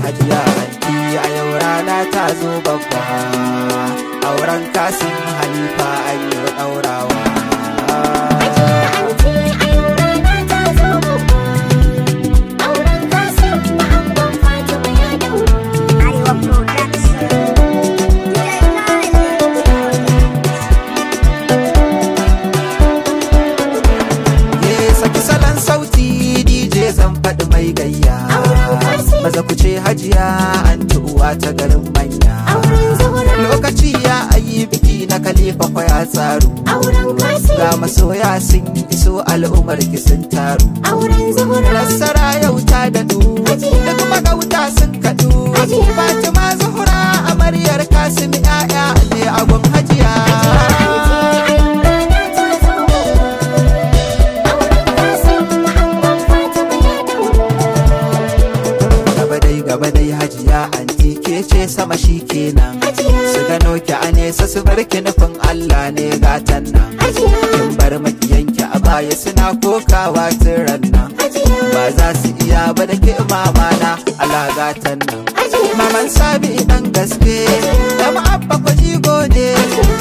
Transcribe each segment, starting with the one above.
hajiya anti a yau rana ta zo babba, auren Kasim Halifa an yi ɗaurawa. Mai gayya maza ku ce hajiya anti uwa ta garin manya, lokaci ya ayi biki na Khalifa kwa ya tsaro, ga masoya sun iso al'ummar ki sun taru, nasara yau ta dadu duk magauta sun kadu, Fatima Zuhura amaryar Kasim ya'ya ne a gun hajiya. Gaba dai hajiya anti ke ce sama shi kenan, su gano ki a nesa su bar ki nufin Allah ne gatan nan, kin bar makiyanki a baya suna kokawa tun rannan, ba za su iya ba da ke mama na Allah gatan nan, maman Sabi dan gaske da ma'abba ku jigo ne,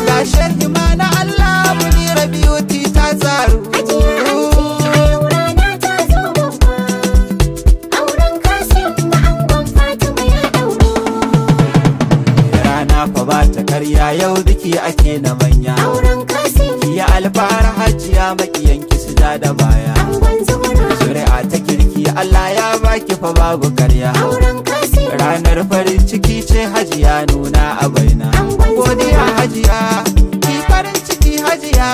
ga shehi ma na Allah Munira Beauty ta zaru. Ba ta karya yau biki ake na manya, ya alfahar hajiya makiyanki su da baya, zuri'a ta kirki Allah ya baki fa babu karya, ranar farin ciki ce hajiya nuna a baina, godiya hajiya ki farin ciki hajiya,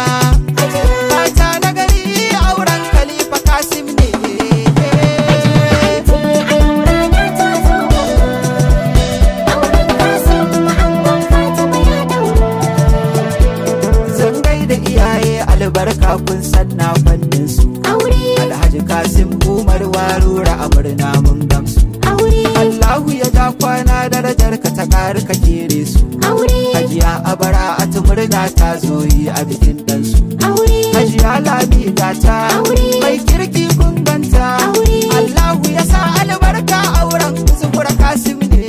mata na gari auren Khalifa Kasim ne. Albarka kun sanna fannin su, Alhaji Kasim Umar Warura a murna mun gamsu, Allahu ya ja kwana darajar ka ta ƙari ka kere su, hajiya abara a murna ta zo yi a bikin ɗansu, hajiya Lami gata mai kirki kun ganta, Allahu ya sa albarka auren Zuhura Kasim ne.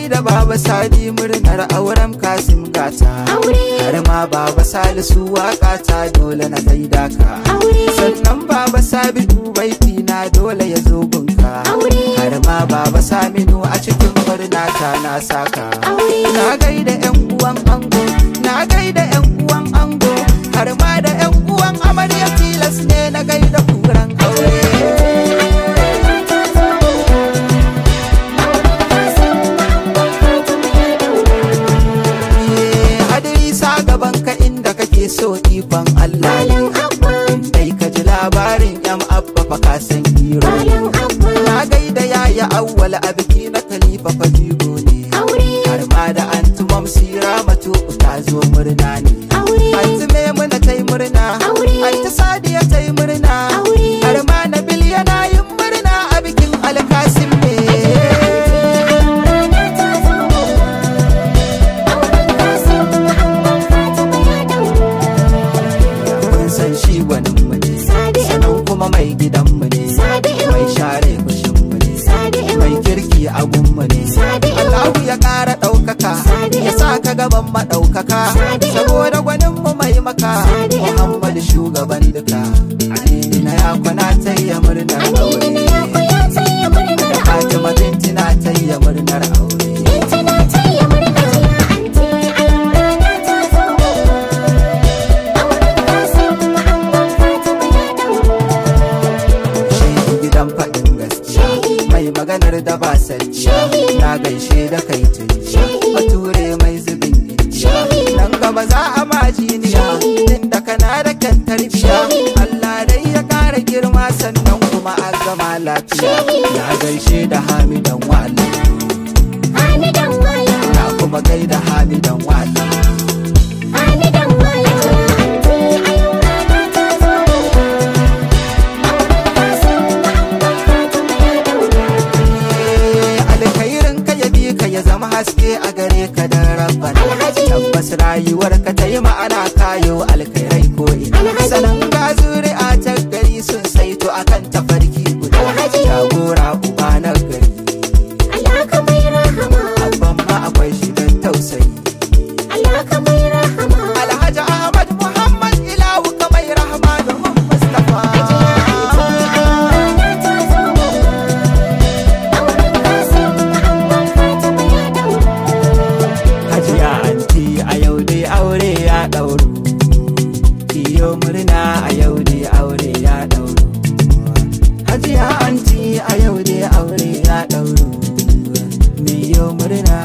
Da Baba Sadi murnar auren Kasim gata, har ma Baba Salisu waka ta dole na gaida ka, sannan Baba Sabitu baiti na dole ya zo gunka, har ma Baba Saminu a cikin murna ta na saka, na gaida yan uwan ango, na gaida yan uwan ango, har ma da yan uwan amarya tilas ne na gaida kuran aure. So ikon Allah dai ka ji labarin yan abba fa ka san hero, na gaida yaya awwal a biki na Khalifa fa jigo ne, har ma da anti Mamsira matu ta zo murna ne, anti Maimuna ta yi murna, anti Sadiya ta yi murna, har ma Nabil yana yin murna a bikin Alkasim ne. Mai gidanmu ne, mai share fushinmu ne, mai kirki abunmu ne, Allahu ya ƙara ɗaukaka, ya sa ka gaban maɗaukaka, saboda gwaninmu mai maka, Muhammadu shugaban duka, Aliyu na yakuna ta yi murnar aure, da Fatima binti na ta yi murnar aure. Maganar da ba sarciya na gaishe da kai tunciya, bature mai zubin inciya, nan gaba za a majiniya, inda kana da kyan tarbiya, Allah dai ya kara girma sannan kuma a gama lafiya, na gaishe da Hamidan Wali, na kuma gaida Hamidan Wali. haske a gare ka da rabbana. Tabbas rayuwar ka ta yi ma'ana kayo alkhairai ko ina. Sanan ga zuri'a ta gari sun saito akan tafarki guda. Jagora uba na gari, Allah ka mai rahama. abban ma akwai shi don tausayi. Allah ka mai rahama. Alhaji Ahmad Muhammad Ilahu ka mai rahama domin Mustapha. Hajiya anti a yau dai aure ya ɗauru, kiyo murna a yau dai aure ya ɗauru. Hajiya anti a yau dai aure ya ɗauru, miyo murna